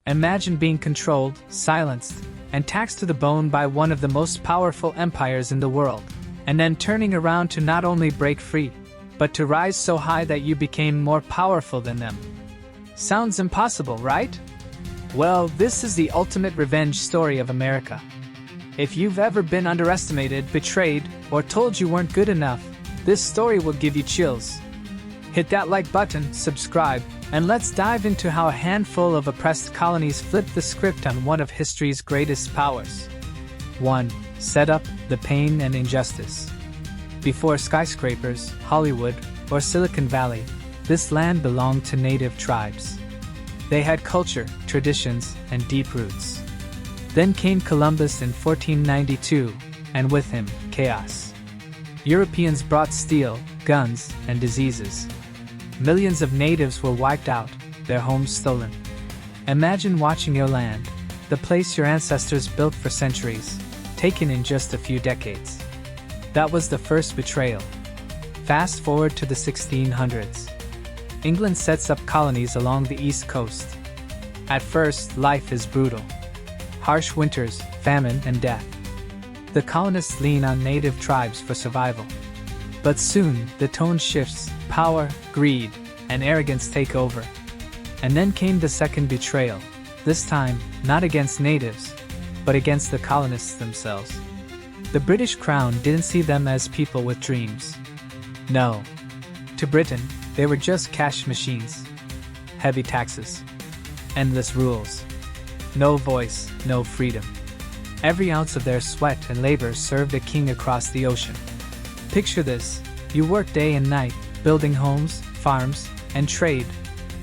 Imagine being controlled, silenced, and taxed to the bone by one of the most powerful empires in the world, and then turning around to not only break free, but to rise so high that you became more powerful than them. Sounds impossible, right? Well, this is the ultimate revenge story of America. If you've ever been underestimated, betrayed, or told you weren't good enough, this story will give you chills. Hit that like button, subscribe, and let's dive into how a handful of oppressed colonies flipped the script on one of history's greatest powers. 1. Set up the pain and injustice. Before skyscrapers, Hollywood, or Silicon Valley, this land belonged to native tribes. They had culture, traditions, and deep roots. Then came Columbus in 1492, and with him, chaos. Europeans brought steel, guns, and diseases. Millions of natives were wiped out, their homes stolen. Imagine watching your land, the place your ancestors built for centuries, taken in just a few decades. That was the first betrayal. Fast forward to the 1600s. England sets up colonies along the east coast. At first, life is brutal. Harsh winters, famine, and death. The colonists lean on native tribes for survival. But soon, the tone shifts, power, greed, and arrogance take over. And then came the second betrayal, this time, not against natives, but against the colonists themselves. The British Crown didn't see them as people with dreams. No. To Britain, they were just cash machines. Heavy taxes. Endless rules. No voice, no freedom. Every ounce of their sweat and labor served a king across the ocean. Picture this, you work day and night, building homes, farms, and trade,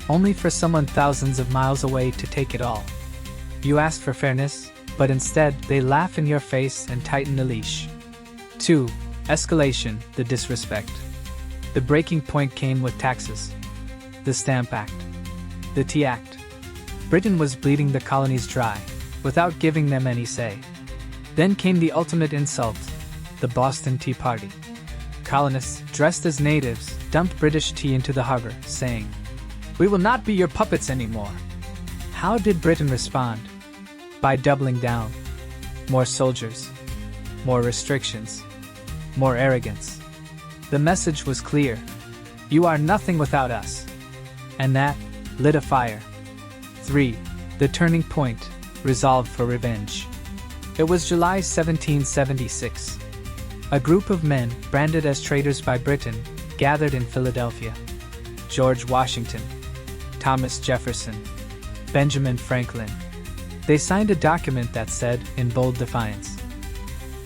only for someone thousands of miles away to take it all. You ask for fairness, but instead they laugh in your face and tighten the leash. 2. Escalation, the disrespect. The breaking point came with taxes. The Stamp Act. The Tea Act. Britain was bleeding the colonies dry, without giving them any say. Then came the ultimate insult, the Boston Tea Party. Colonists, dressed as natives, dumped British tea into the harbor, saying, "We will not be your puppets anymore." How did Britain respond? By doubling down. More soldiers. More restrictions. More arrogance. The message was clear. You are nothing without us. And that lit a fire. 3. The turning point, resolve for revenge. It was July 1776. A group of men, branded as traitors by Britain, gathered in Philadelphia. George Washington, Thomas Jefferson, Benjamin Franklin. They signed a document that said, in bold defiance,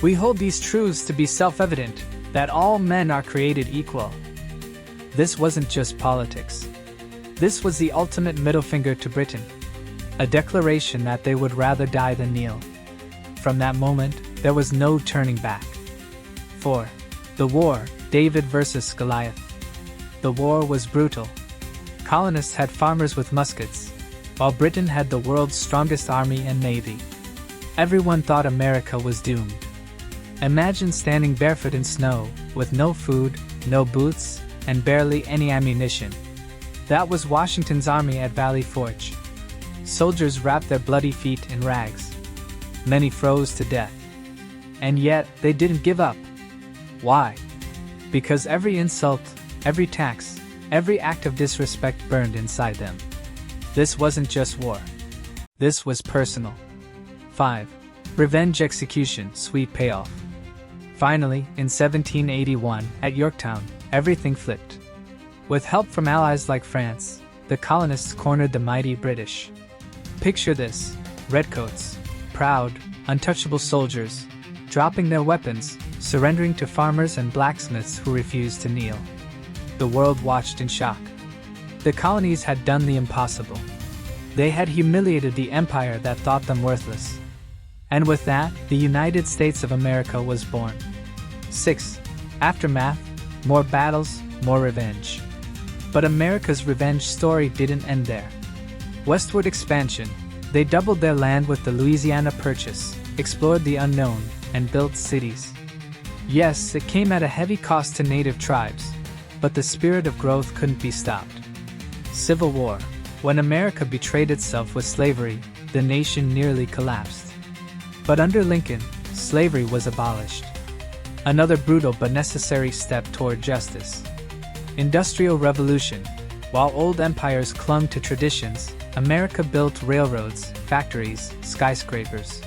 "We hold these truths to be self-evident, that all men are created equal." This wasn't just politics. This was the ultimate middle finger to Britain. A declaration that they would rather die than kneel. From that moment, there was no turning back. 4. The war, David versus Goliath. The war was brutal. Colonists had farmers with muskets, while Britain had the world's strongest army and navy. Everyone thought America was doomed. Imagine standing barefoot in snow, with no food, no boots, and barely any ammunition. That was Washington's army at Valley Forge. Soldiers wrapped their bloody feet in rags. Many froze to death. And yet, they didn't give up. Why? Because every insult, every tax, every act of disrespect burned inside them. This wasn't just war. This was personal. 5. Revenge execution, sweet payoff. Finally, in 1781, at Yorktown, everything flipped. With help from allies like France, the colonists cornered the mighty British. Picture this, redcoats, proud, untouchable soldiers, dropping their weapons, surrendering to farmers and blacksmiths who refused to kneel. The world watched in shock. The colonies had done the impossible. They had humiliated the empire that thought them worthless. And with that, the United States of America was born. 6. Aftermath, more battles, more revenge. But America's revenge story didn't end there. Westward expansion, they doubled their land with the Louisiana Purchase, explored the unknown, and built cities. Yes, it came at a heavy cost to native tribes, but the spirit of growth couldn't be stopped. Civil War, When America betrayed itself with slavery, the nation nearly collapsed. But under Lincoln, slavery was abolished. Another brutal but necessary step toward justice. Industrial Revolution. While old empires clung to traditions, America built railroads, factories, skyscrapers.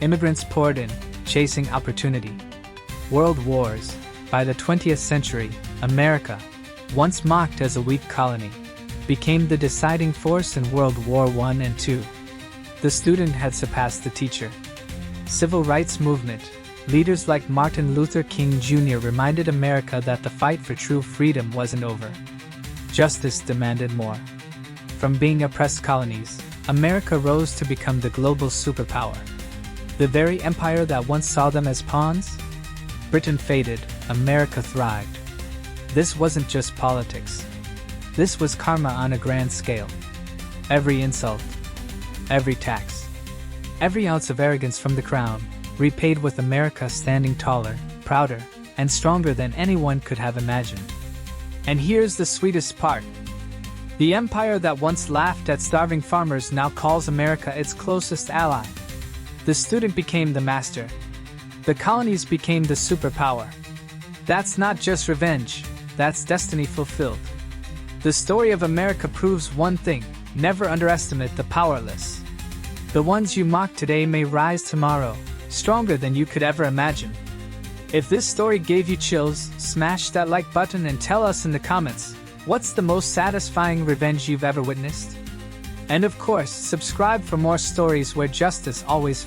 Immigrants poured in, chasing opportunity. World Wars. By the 20th century, America, once mocked as a weak colony, became the deciding force in World War I and II. The student had surpassed the teacher. Civil rights movement. Leaders like Martin Luther King Jr. reminded America that the fight for true freedom wasn't over. Justice demanded more. From being oppressed colonies, America rose to become the global superpower. The very empire that once saw them as pawns? Britain faded, America thrived. This wasn't just politics. This was karma on a grand scale. Every insult, every tax, every ounce of arrogance from the crown, repaid with America standing taller, prouder, and stronger than anyone could have imagined. And here's the sweetest part. The empire that once laughed at starving farmers now calls America its closest ally. The student became the master. The colonies became the superpower. That's not just revenge, that's destiny fulfilled. The story of America proves one thing: never underestimate the powerless. The ones you mock today may rise tomorrow, stronger than you could ever imagine. If this story gave you chills, smash that like button and tell us in the comments, what's the most satisfying revenge you've ever witnessed? And of course, subscribe for more stories where justice always